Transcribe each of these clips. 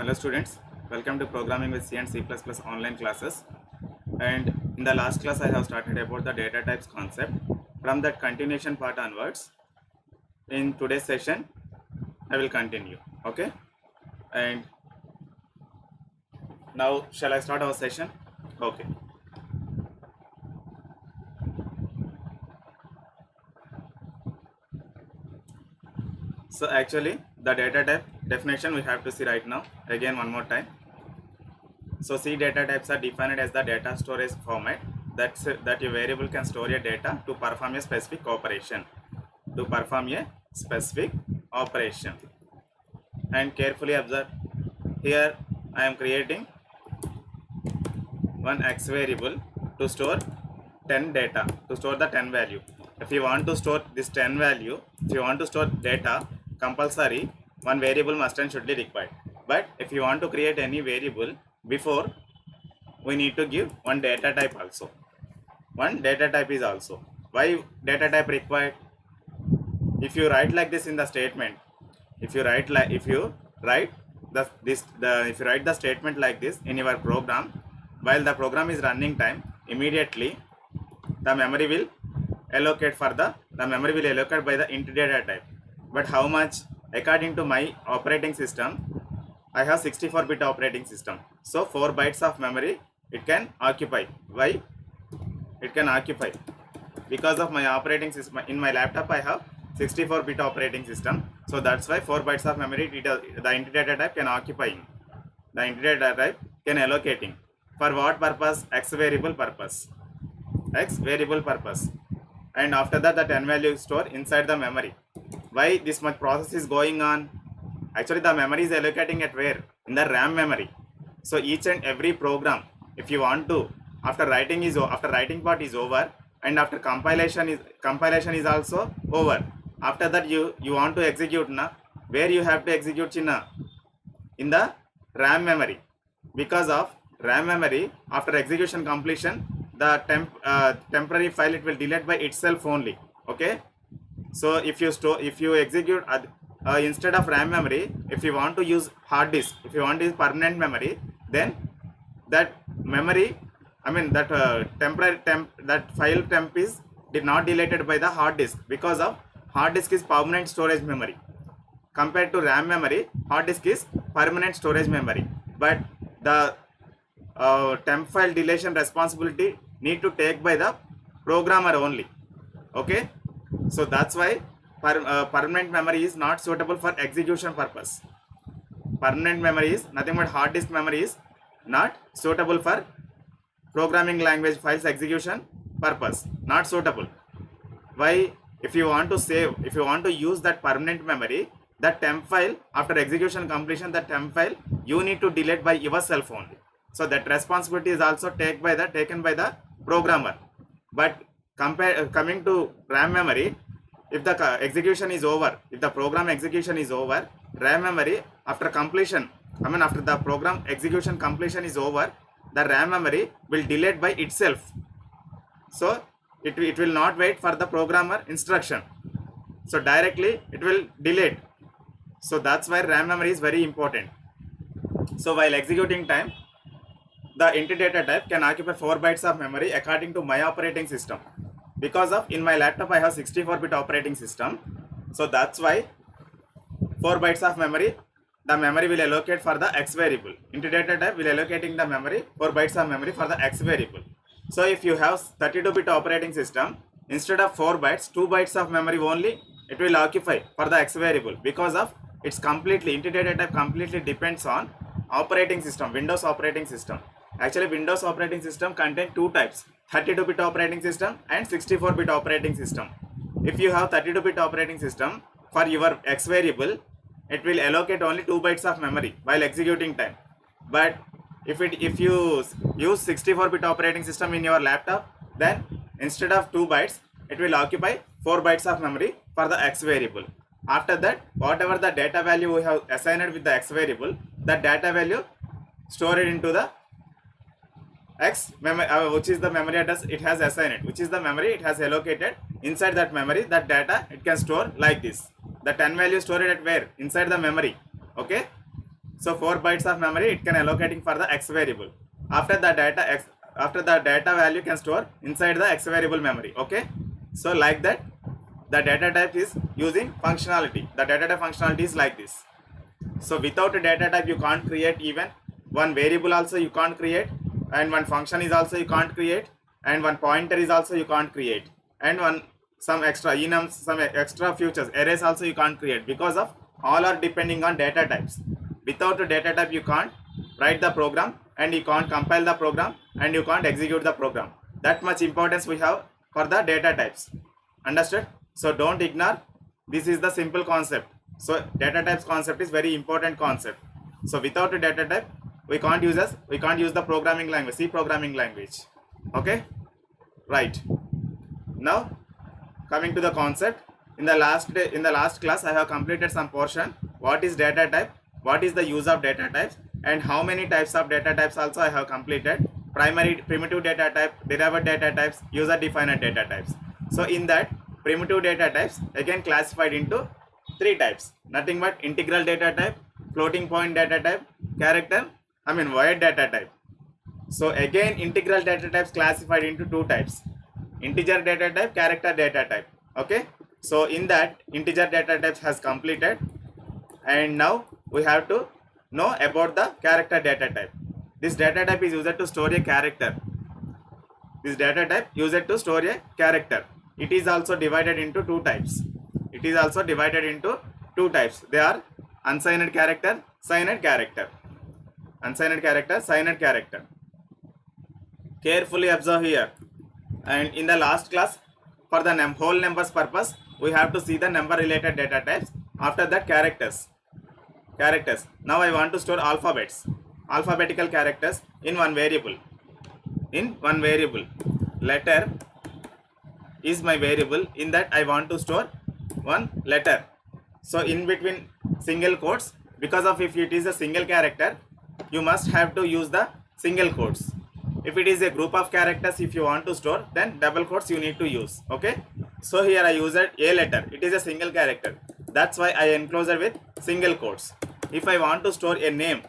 Hello students, welcome to Programming with C and C++ online classes. And in the last class I have started about the data types concept. From that continuation part onwards, in today's session I will continue. Okay, and now shall I start our session? Okay. So actually the data type definition we have to see right now again one more time. So C data types are defined as the data storage format that a variable can store a data to perform a specific operation. And carefully observe, here I am creating one x variable to store 10 data, to store the 10 value. If you want to store this 10 value, if you want to store data, compulsory one variable must and should be required. But if you want to create any variable, before we need to give one data type also. One data type is also. Why data type required? If you write like this in the statement, if you write the statement like this in your program, while the program is running time, immediately the memory will allocate by the int data type. But how much? According to my operating system, I have 64-bit operating system, so 4 bytes of memory it can occupy. Why it can occupy? Because of my operating system. In my laptop I have 64-bit operating system, so that's why 4 bytes of memory the int data type can occupy. The int data type can allocating. For what purpose? X variable purpose. And after that the 10 value store inside the memory. Why this much process is going on? Actually the memory is allocating at where? In the RAM memory. So each and every program, if you want to, after writing part is over, and after compilation is also over. After that you want to execute where you have to execute in the RAM memory. Because of RAM memory, after execution completion, the temporary file it will delete by itself only. Okay, so if you execute instead of RAM memory, if you want to use hard disk, if you want to use permanent memory, then that memory, that that file temp is not deleted by the hard disk, because of hard disk is permanent storage memory. Compared to RAM memory, hard disk is permanent storage memory. But the temp file deletion responsibility need to take by the programmer only. Okay, so that's why permanent memory is not suitable for execution purpose. Permanent memory is nothing but hard disk memory is not suitable for programming language files execution purpose. Not suitable. Why? If you want to save, if you want to use that permanent memory, that temp file after execution completion, that temp file you need to delete by yourself only. So that responsibility is also taken by the programmer. But coming to RAM memory, if the execution is over, if the program execution is over, RAM memory after completion, after the program execution completion is over, the RAM memory will delete by itself. So it will not wait for the programmer instruction. So directly it will delete. So that's why RAM memory is very important. So while executing time, the int data type can occupy 4 bytes of memory according to my operating system. Because of in my laptop I have 64-bit operating system, so that's why 4 bytes of memory, the memory will allocate for the x variable. Int data type will allocating the memory 4 bytes of memory for the x variable. So if you have 32-bit operating system, instead of 4 bytes, 2 bytes of memory only it will occupy for the x variable, because of it's completely int data type completely depends on operating system, Windows operating system. Actually Windows operating system contain two types, 32-bit operating system and 64-bit operating system. If you have 32-bit operating system, for your x variable it will allocate only 2 bytes of memory while executing time. But if you use 64-bit operating system in your laptop, then instead of 2 bytes it will occupy 4 bytes of memory for the x variable. After that, whatever the data value we have assigned with the x variable, that data value stored into the x memory, which is the memory address it has assigned, which is the memory it has allocated. Inside that memory, that data it can store like this. The 10 value stored at where? Inside the memory. Okay, So 4 bytes of memory it can allocating for the x variable. After the data value can store inside the x variable memory. Okay, so like that the data type is using functionality. The data type functionality is like this. So without a data type you can't create even one variable also you can't create, and one function is also you can't create, and one pointer is also you can't create, and some extra enums, some extra features, arrays also you can't create, because of all are depending on data types. Without a data type you can't write the program, and you can't compile the program, and you can't execute the program. That much importance we have for the data types. Understood? So don't ignore, this is the simple concept. So data types concept is very important concept. So without a data type we can't use the programming language, C programming language. Okay, right. Now coming to the concept, in the last class I have completed some portion. What is data type, what is the use of data types, and how many types of data types also I have completed. Primary, primitive data type, derived data types, user defined data types. So in that, primitive data types again classified into 3 types, nothing but integral data type, floating point data type, void data type. So again integral data types classified into 2 types, integer data type, character data type. Okay, so in that integer data types has completed, and now we have to know about the character data type. This data type is used to store a character. This data type used to store a character. It is also divided into 2 types. They are unsigned character, signed character. Unsigned character, signed character. Carefully observe here. And in the last class, for the whole numbers purpose, we have to see the number related data types. After that, characters. Now I want to store alphabetical characters in one variable. Letter is my variable. In that I want to store one letter. So in between single quotes, because of if it is a single character, you must have to use the single quotes. If it is a group of characters, if you want to store, then double quotes you need to use. Okay, so here I use a letter. It is a single character. That's why I enclose it with single quotes. If I want to store a name,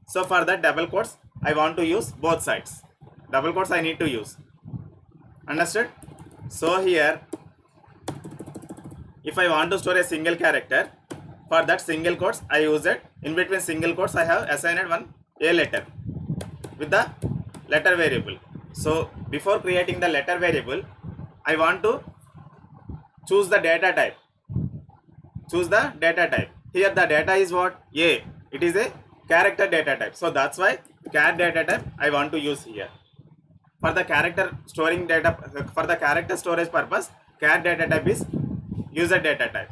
so for that double quotes I want to use both sides. Double quotes I need to use. Understood? So here, if I want to store a single character, for that single quotes I use it. In between single quotes I have assigned one a letter with the letter variable. So before creating the letter variable, I want to choose the data type. Here the data is what? A. It is a character data type. So that's why char data type I want to use here. For the character storing data, for the character storage purpose, char data type is user data type.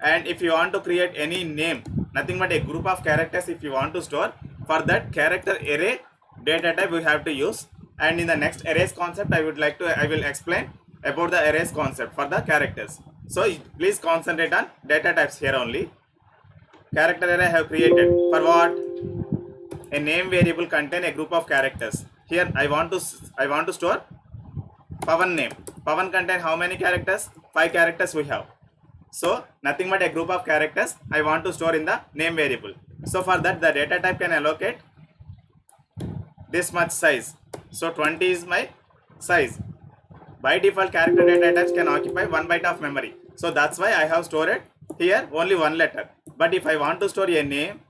And if you want to create any name, nothing but a group of characters if you want to store, for that character array data type we have to use. And in the next arrays concept I will explain about the arrays concept for the characters. So please concentrate on data types here only. Character array I have created for what? A name variable contain a group of characters. Here I want to store Pawan name. Pawan contain how many characters? 5 characters we have. So nothing but a group of characters I want to store in the name variable. So for that the data type can allocate this much size. So 20 is my size. By default character data types can occupy 1 byte of memory. So that's why I have stored here only 1 letter. But if I want to store a name,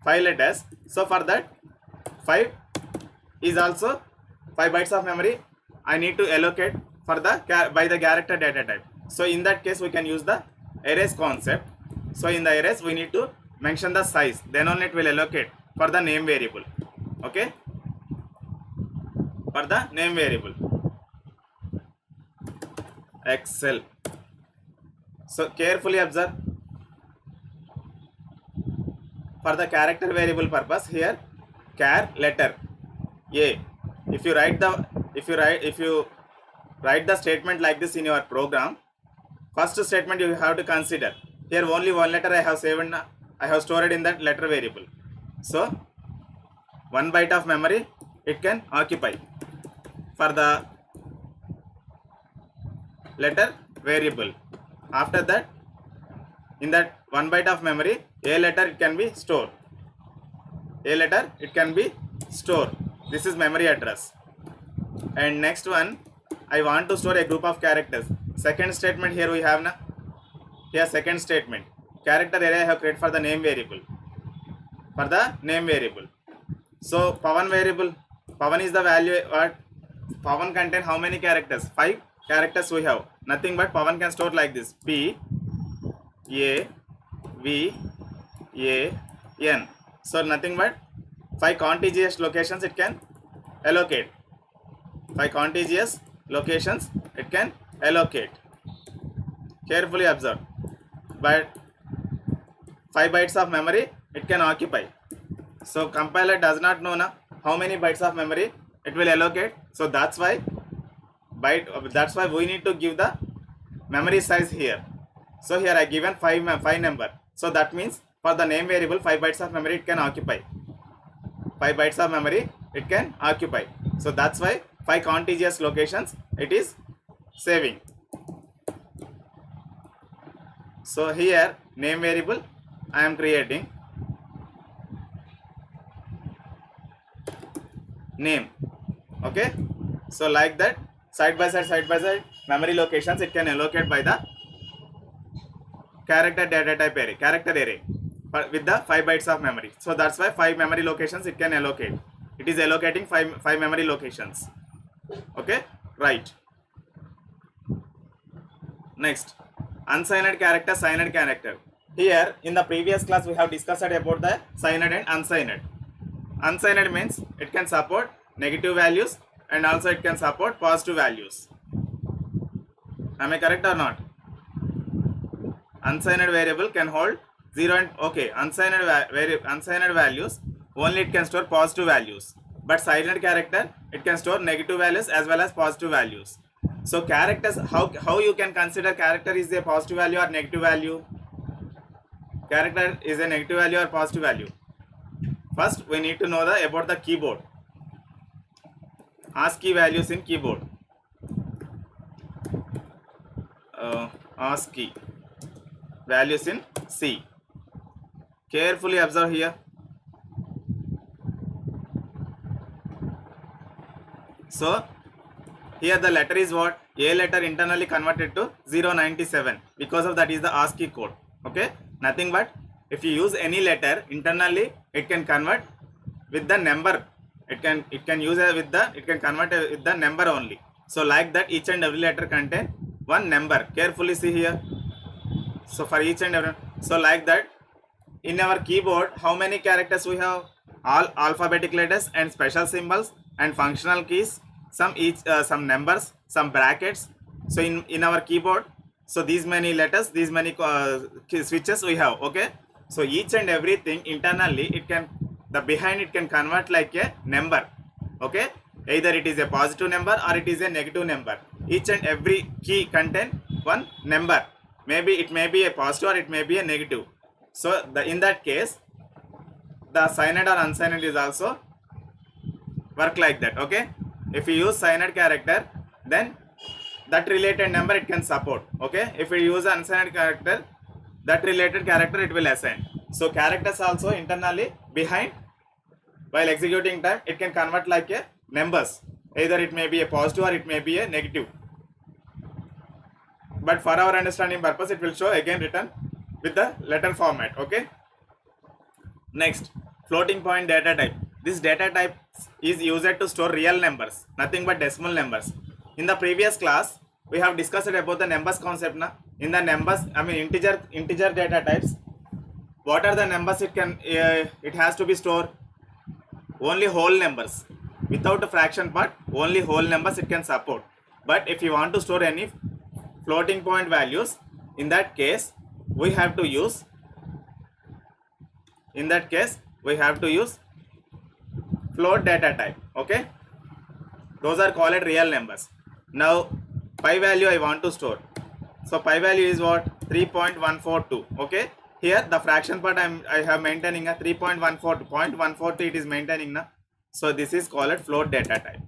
5 letters, so for that 5 is also 5 bytes of memory I need to allocate for the by the character data type. So in that case we can use the arrays concept. So in the arrays we need to mention the size, then only it will allocate for the name variable. Okay, for the name variable. Excel. So carefully observe. For the character variable purpose, here char letter A. If you write the statement like this in your program, first statement you have to consider. Here only 1 letter I have stored in that letter variable. So 1 byte of memory it can occupy for the letter variable. After that in that 1 byte of memory, a letter it can be stored. A letter it can be stored. This is memory address. And next one, I want to store a group of characters. Second statement here we have na. Here second statement, character array I have created for the name variable. For the name variable. So Pawan variable, Pawan is the value. What Pawan contain how many characters? 5 characters we have. Nothing but Pawan can store like this: P A V A N. So nothing but 5 contiguous locations it can allocate. 5 contiguous locations it can allocate. Carefully observe. But 5 bytes of memory it can occupy. So compiler does not know na how many bytes of memory it will allocate. So that's why we need to give the memory size here. So here I given 5 number. So that means for the name variable 5 bytes of memory it can occupy. 5 bytes of memory it can occupy. So that's why 5 contiguous locations it is saving. So here name variable I am creating name. Okay, so like that, side by side memory locations it can allocate by the character data type array, character array with the 5 bytes of memory. So that's why 5 memory locations it can allocate. It is allocating 5 memory locations. Okay, right. Next, unsigned character, signed character. Here in the previous class we have discussed about the signed and unsigned. Unsigned means it can support negative values and also it can support positive values. Am I correct or not? Unsigned variable can hold 0 and okay, unsigned values only it can store positive values, but signed character it can store negative values as well as positive values. So characters, how you can consider character is a positive value or negative value? Character is a negative value or positive value? First we need to know about the keyboard. ASCII values in keyboard. ASCII values in C. Carefully observe here. So here the letter is what? A letter internally converted to 097 because of that is the ASCII code. Okay, nothing but if you use any letter internally it can convert with the number. It can convert with the number only. So like that each and every letter contain one number. Carefully see here. So for each and every, so like that in our keyboard how many characters we have? All alphabetic letters and special symbols and functional keys, some numbers, some brackets. So in our keyboard, so these many letters, these many switches we have. Okay, so each and everything internally it can, the behind it can convert like a number. Okay, either it is a positive number or it is a negative number. Each and every key contain one number. Maybe it may be a positive or it may be a negative. So in that case the signed or unsigned is also work like that. Okay, if you use signed character then that related number it can support. Okay, if you use unsigned character, that related character it will assign. So characters also internally behind while executing time it can convert like a numbers. Either it may be a positive or it may be a negative. But for our understanding purpose it will show again written with the letter format. Okay. Next, floating point data type. This data type is used to store real numbers, nothing but decimal numbers. In the previous class we have discussed about the numbers concept na. In the numbers, I mean integer data types, what are the numbers it can it has to be stored? Only whole numbers. Without a fraction part, only whole numbers it can support. But if you want to store any floating point values, in that case we have to use float data type. Okay, those are called real numbers. Now pi value I want to store. So pi value is what? 3.142. Okay, here the fraction part I have maintaining a 3.142. 0.142 it is maintaining na. So this is called float data type.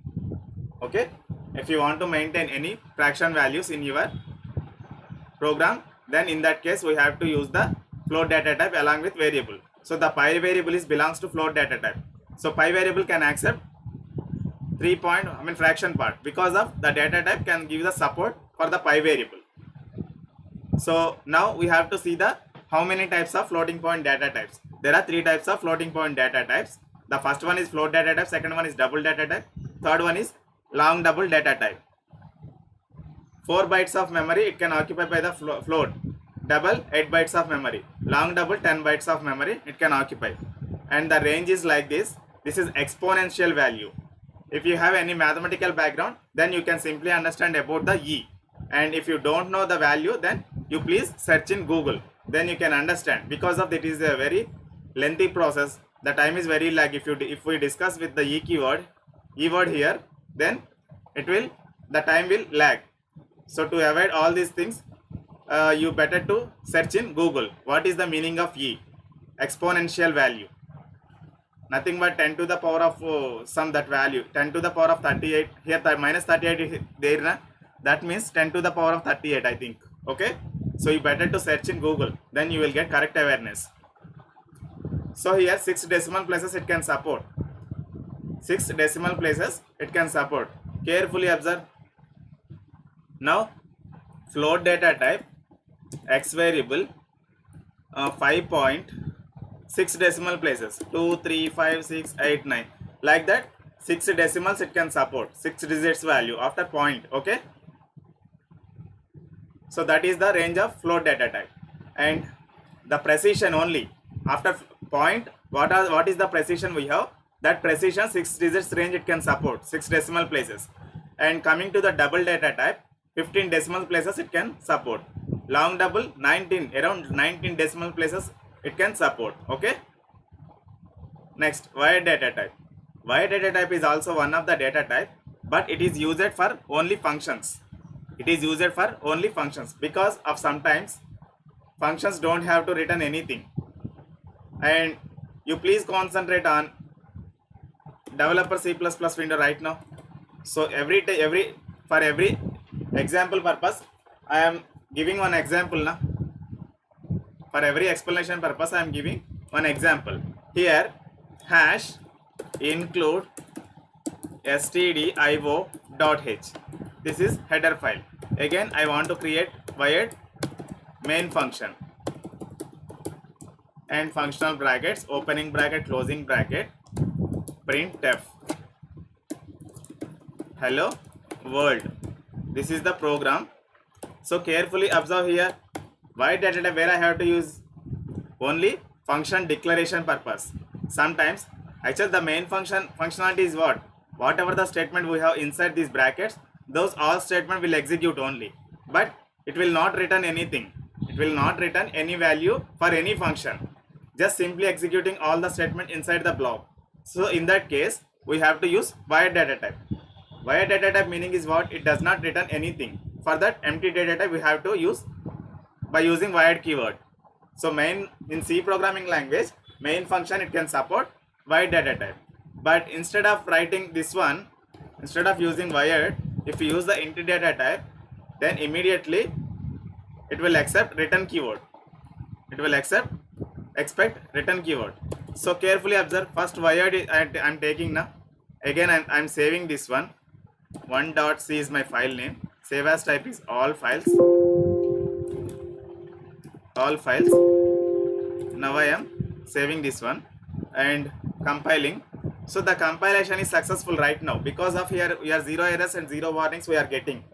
Okay, if you want to maintain any fraction values in your program, then in that case we have to use the float data type along with variable. So the pi variable belongs to float data type. So pi variable can accept fraction part, because of the data type can give the support for the pi variable. So now we have to see the how many types of floating point data types. There are 3 types of floating point data types. The first one is float data type, second one is double data type, third one is long double data type. 4 bytes of memory it can occupy by the float. Double 8 bytes of memory. Long double 10 bytes of memory it can occupy. And the range is like this. This is exponential value. If you have any mathematical background, then you can simply understand about the E. And if you don't know the value, then you please search in Google. Then you can understand, because of it is a very lengthy process. The time is very lag. If we discuss with the E word here, then the time will lag. So to avoid all these things, you better to search in Google. What is the meaning of E? Exponential value. Nothing but 10 to the power of some that value. 10 to the power of 38. Here minus 38 there. That means 10 to the power of 38, I think. Okay. So you better to search in Google. Then you will get correct awareness. So here 6 decimal places it can support. 6 decimal places it can support. Carefully observe. Now float data type x variable 5.6 decimal places 2, 3, 5, 6, 8, 9 like that. 6 decimals it can support, 6 digits value after point. Okay. So that is the range of float data type. And the precision only after point, what is the precision we have? That precision 6 digits range it can support, 6 decimal places. And coming to the double data type, 15 decimal places it can support. Long double 19, around 19 decimal places it can support. Okay. Next, wired data type. Wired data type is also one of the data type, but it is used for only functions. It is used for only functions, because of sometimes functions don't have to return anything. And you please concentrate on developer C++ window right now. So for every example purpose I am giving one example now. For every explanation purpose I am giving one example. Here hash include stdio.h. This is header file. Again I want to create wired main function and functional brackets, opening bracket, closing bracket, printf hello world. This is the program. So carefully observe here. Wired data type where I have to use only function declaration purpose. Sometimes actually the main functionality is what? Whatever the statement we have inside these brackets, those all statement will execute only, but it will not return anything. It will not return any value for any function, just simply executing all the statement inside the block. So in that case we have to use wired data type. Wired data type meaning is what? It does not return anything. For that empty data type we have to use by using wired keyword. So main in C programming language, main function it can support wired data type. But instead of writing this one, instead of using wired, if you use the int data type, then immediately it will accept return keyword. It will expect return keyword. So carefully observe. First wired I am taking now. Again I am saving this one. 1.c is my file name. Save as type is all files. All files. Now I am saving this one and compiling. So the compilation is successful right now, because of here we are 0 errors and 0 warnings we are getting.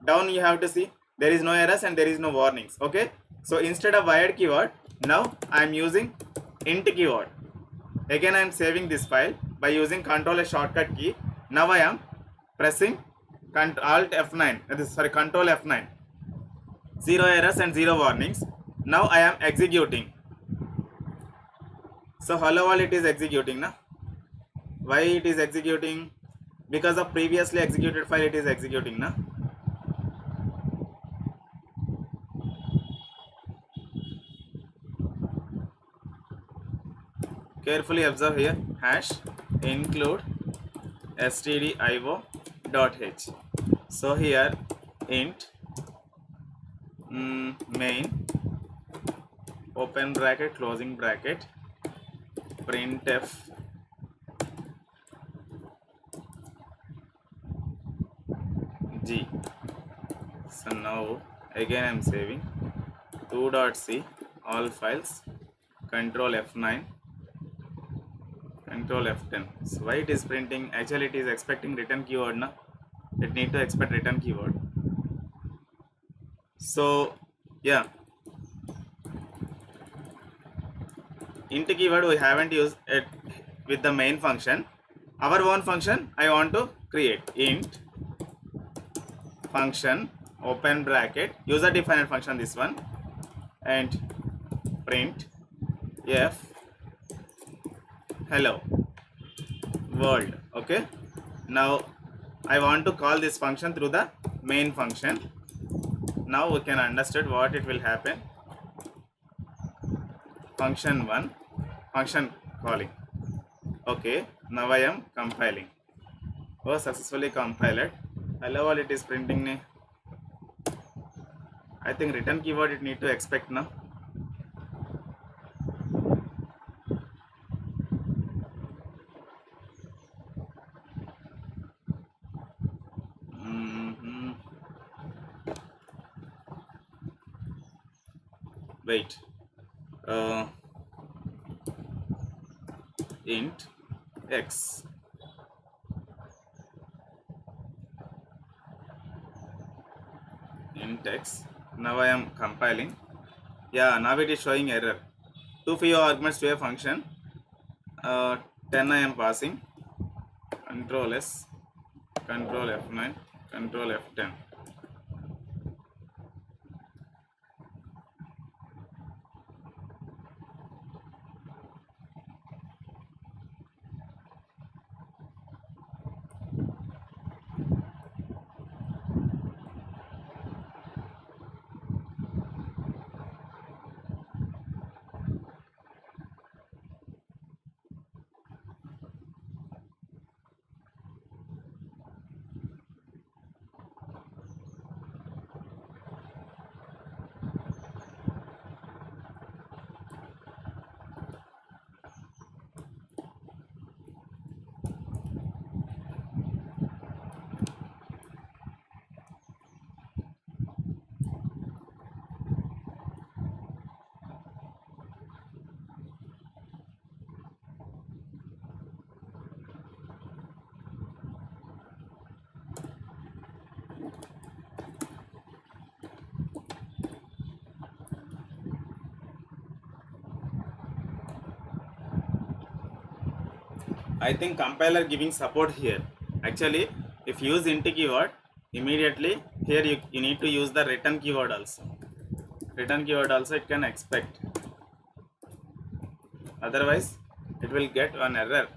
Down you have to see there is no errors and there is no warnings. Okay. So instead of wired keyword, now I am using int keyword. Again I am saving this file by using Ctrl shortcut key. Now I am pressing Alt F9. Control F9. 0 errors and 0 warnings. Now I am executing. So hello world it is executing now. Why it is executing? Because of previously executed file it is executing now. Carefully observe here. Hash include stdio.h. So here int main open bracket closing bracket printf g. So now again I'm saving 2.c all files, control F9, control F10. So why it is printing? Actually it is expecting return keyword na, it need to expect return keyword. So yeah, int keyword we haven't used it with the main function. Our own function I want to create int function open bracket user defined function, this one, and print f hello world. Okay, now I want to call this function through the main function. Now we can understand what it will happen. Function 1 function calling. Okay, now I am compiling. Oh, successfully compiled. Hello world it is printing ne. I think return keyword it need to expect now. Wait, int x int x. Now I am compiling. Yeah, now it is showing error. Too few arguments to a function. 10 I am passing. Control S, control F9, control F10. I think compiler giving support here. Actually, if you use int keyword, immediately here you need to use the return keyword also. Return keyword also it can expect. Otherwise, it will get an error.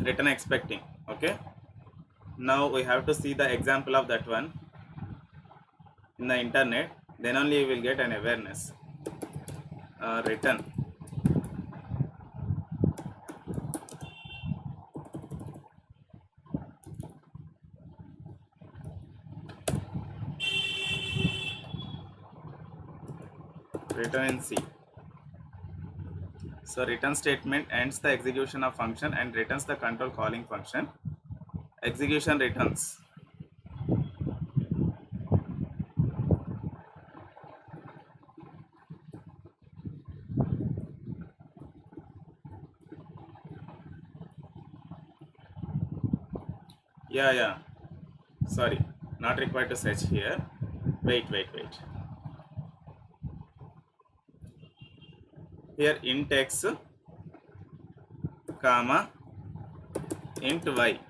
Return expecting. Okay. Now we have to see the example of that one in the internet. Then only you will get an awareness. Return. Return in C. So return statement ends the execution of function and returns the control calling function. Execution returns. Yeah. Sorry, not required to search here. Wait. Here int x, comma, int y,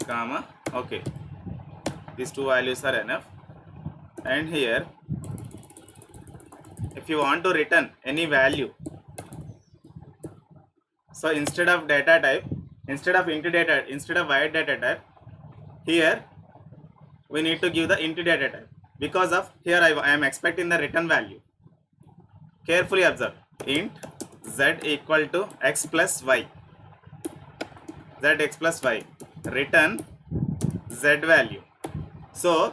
comma, okay. These two values are enough. And here, if you want to return any value, so instead of data type, instead of void data type, here we need to give the int data type, because of here I am expecting the return value. Carefully observe, int z equal to x plus y, return z value. So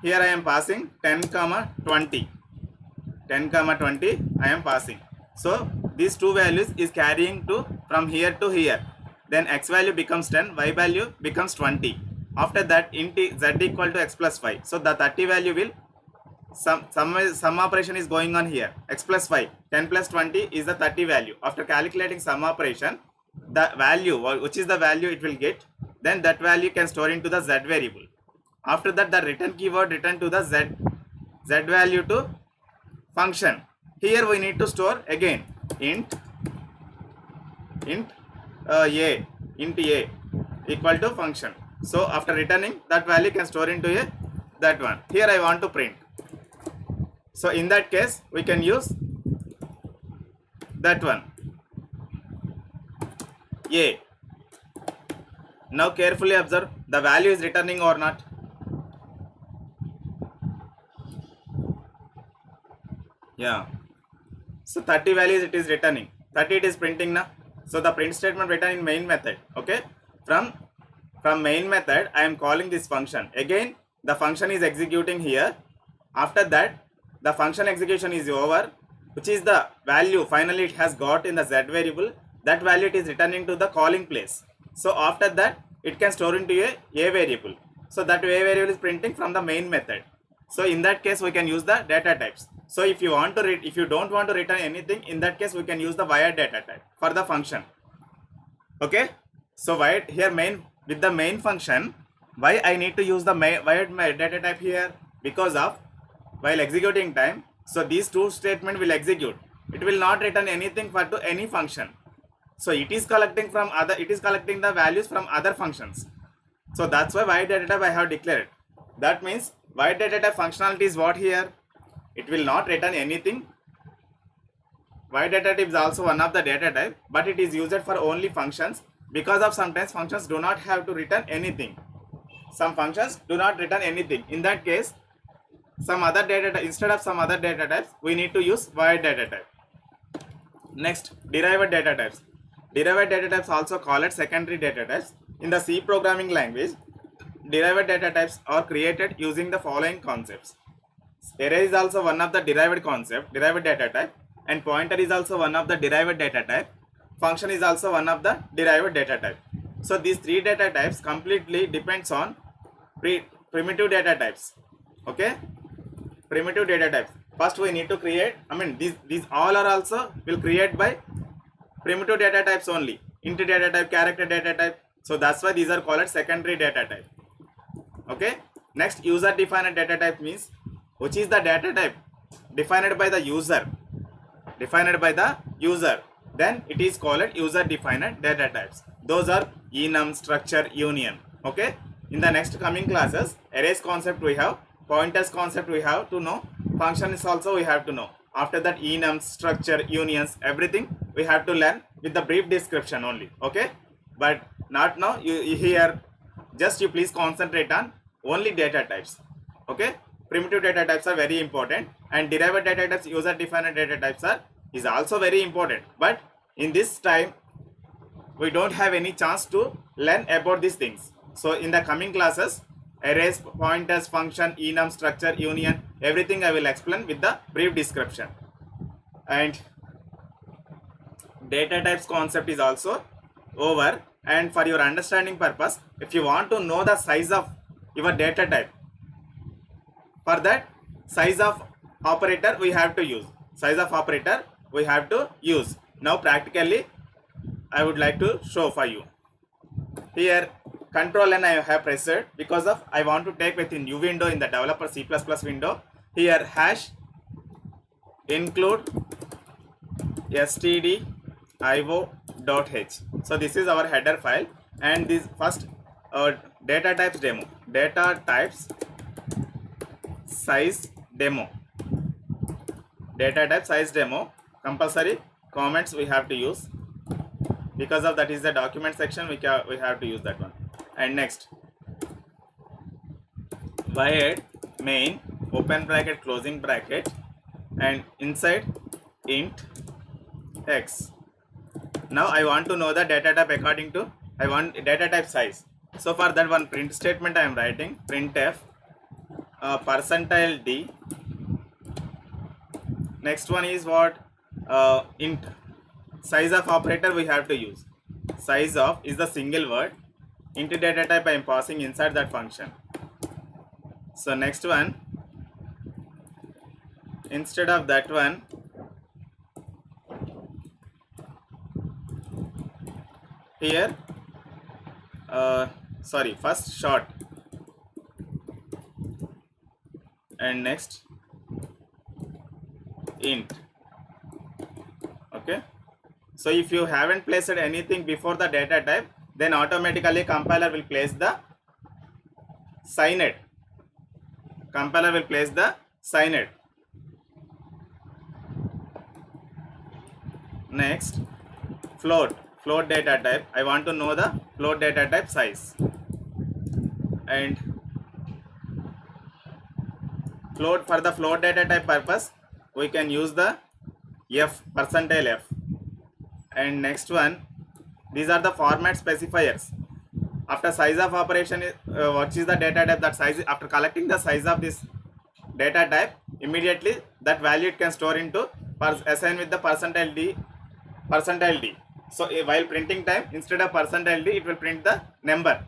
here I am passing 10 comma 20. 10 comma 20 I am passing. So these two values is carrying to from here to here. Then x value becomes 10, y value becomes 20. After that int z equal to x plus 5. So the 30 value will some operation is going on here. X plus 5, 10 plus 20 is the 30 value. After calculating some operation, the value which is the value it will get, then that value can store into the z variable. After that the return keyword return to the z value to function. Here we need to store again int a equal to function. So after returning that value can store into a that one. Here I want to print. So in that case we can use that one a. Now carefully observe the value is returning or not. Yeah. So 30 values it is returning. 30 it is printing now. So the print statement written in main method. Okay. From main method I am calling this function. Again the function is executing here. After that the function execution is over, which is the value finally it has got in the z variable. That value it is returning to the calling place. So after that it can store into a variable. So that a variable is printing from the main method. So in that case we can use the data types. So if you want to if you don't want to return anything, in that case we can use the wired data type for the function. Okay. So wired here main with the main function, why I need to use the wired data type here? Because of while executing time, so these two statements will execute. It will not return anything for to any function. So it is collecting from other. It is collecting the values from other functions. So that's why wired data type I have declared. That means wired data type functionality is what here? It will not return anything. Wired data type is also one of the data type, but it is used for only functions, because of sometimes functions do not have to return anything. Some functions do not return anything. In that case, some other data type, instead of some other data types, we need to use wired data type. Next, derived data types. Derived data types also called it secondary data types. In the C programming language, derived data types are created using the following concepts. Array is also one of the derived concept, derived data type, and pointer is also one of the derived data type. Function is also one of the derived data type. So these three data types completely depends on primitive data types. Okay, primitive data types. First we need to create, these all are also will create by primitive data types only. Int data type, character data type. So that's why these are called secondary data type. Okay. Next, user defined data type means which is the data type defined by the user. Defined by the user. Then it is called user defined data types. Those are enum, structure, union. Okay. In the next coming classes, arrays concept we have, pointers concept we have to know, functions also we have to know. After that, enums, structure, unions, everything we have to learn with the brief description only. Okay. But not now. You here just you please concentrate on only data types. Okay. Primitive data types are very important, and derived data types, user defined data types is also very important. But in this time we don't have any chance to learn about these things. So in the coming classes, arrays, pointers, function, enum, structure, union, everything I will explain with the brief description. And data types concept is also over. And for your understanding purpose, if you want to know the size of your data type, for that size of operator we have to use. Size of operator we have to use. Now practically I would like to show for you. Here Control N I have pressed because of I want to take within new window in the developer C++ window. Here hash include stdio.h. So this is our header file, and this first data types demo, data types size demo, data type size demo. Compulsory comments we have to use, because of that is the document section, we have to use that one. And next, void main open bracket closing bracket and inside int x. Now I want to know the data type according to I want data type size. So for that one print statement I am writing printf percentile D. Next one is what? Int. Size of operator we have to use. Size of is the single word. Int data type I am passing inside that function. So next one, instead of that one, here first short and next int. Okay, so if you haven't placed anything before the data type, then automatically compiler will place the signed. Compiler will place the signed. Next, float data type. I want to know the float data type size. And for the float data type purpose, we can use the f, percentile f. And next one, these are the format specifiers. After size of operation, what is the data type, that size, after collecting the size of this data type, immediately that value it can store into assign with the percentile D. So while printing time, instead of percentile D, it will print the number.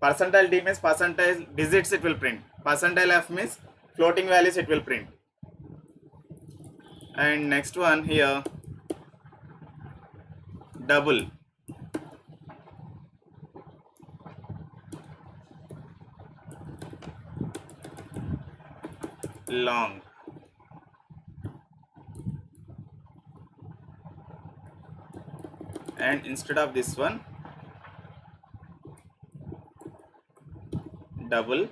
Percentile D means percentile digits it will print. Percentile F means floating values it will print. And next one here, double. Long. And instead of this one, double.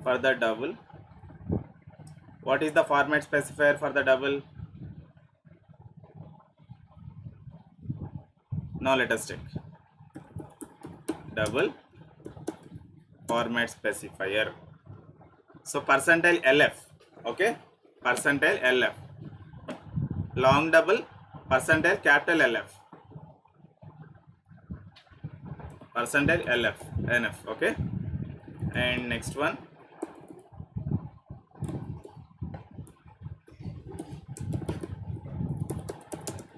For the double, what is the format specifier for the double? Now let us check. Double format specifier. So percentile LF. Okay, percentile LF. Long double, percentile capital LF. Percentile LF, NF. Okay, and next one,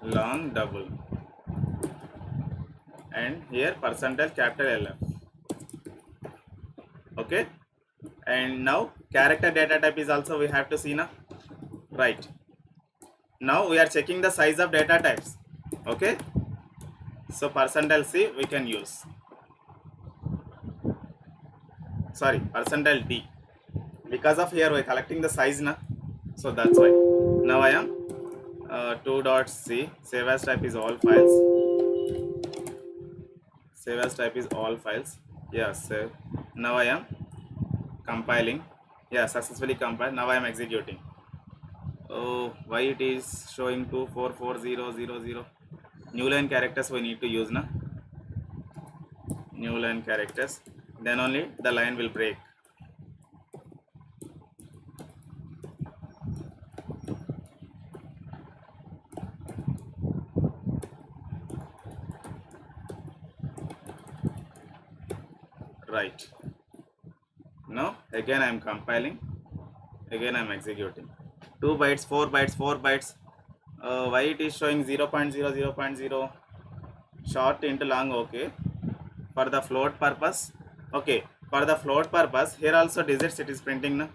long double, and here percentile capital LF. Okay, and now character data type is also we have to see now. Right, now we are checking the size of data types. Okay, so percentile C we can use, sorry, percentile D, because of here we are collecting the size now, so that's why. Now I am 2.c, save as type is all files. Save as type is all files. Yes, save. Now I am compiling. Yeah, successfully compiled. Now I am executing. Oh, why it is showing 244000? New line characters we need to use now. New line characters. Then only the line will break. Right. Now again I am compiling, again I am executing. 2 bytes, 4 bytes, 4 bytes. Why it is showing 0.0, short into long? Okay, for the float purpose. Okay, for the float purpose, here also digits it is printing now.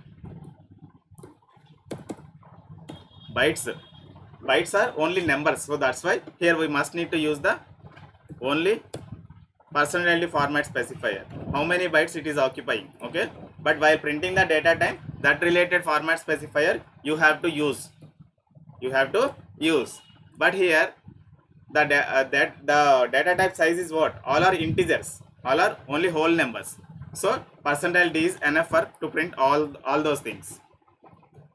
Bytes are only numbers, so that's why here we must need to use the only percentile format specifier. How many bytes it is occupying? Okay, but while printing the data type, that related format specifier you have to use. But here the data type size is what? All are integers, all are only whole numbers. So percentile D is enough to print all those things.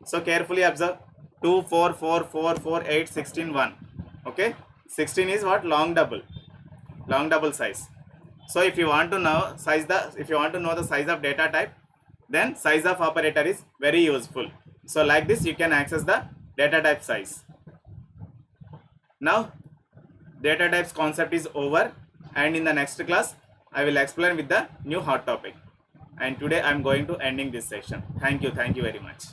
So carefully observe. 2, 4, 4, 4, 4, 8, 16, 1. Okay, 16 is what? Long double size. So if you want to know the size of data type, then size of operator is very useful. So like this you can access the data type size. Now data types concept is over, and in the next class I will explain with the new hot topic. And today I'm going to ending this section. Thank you very much.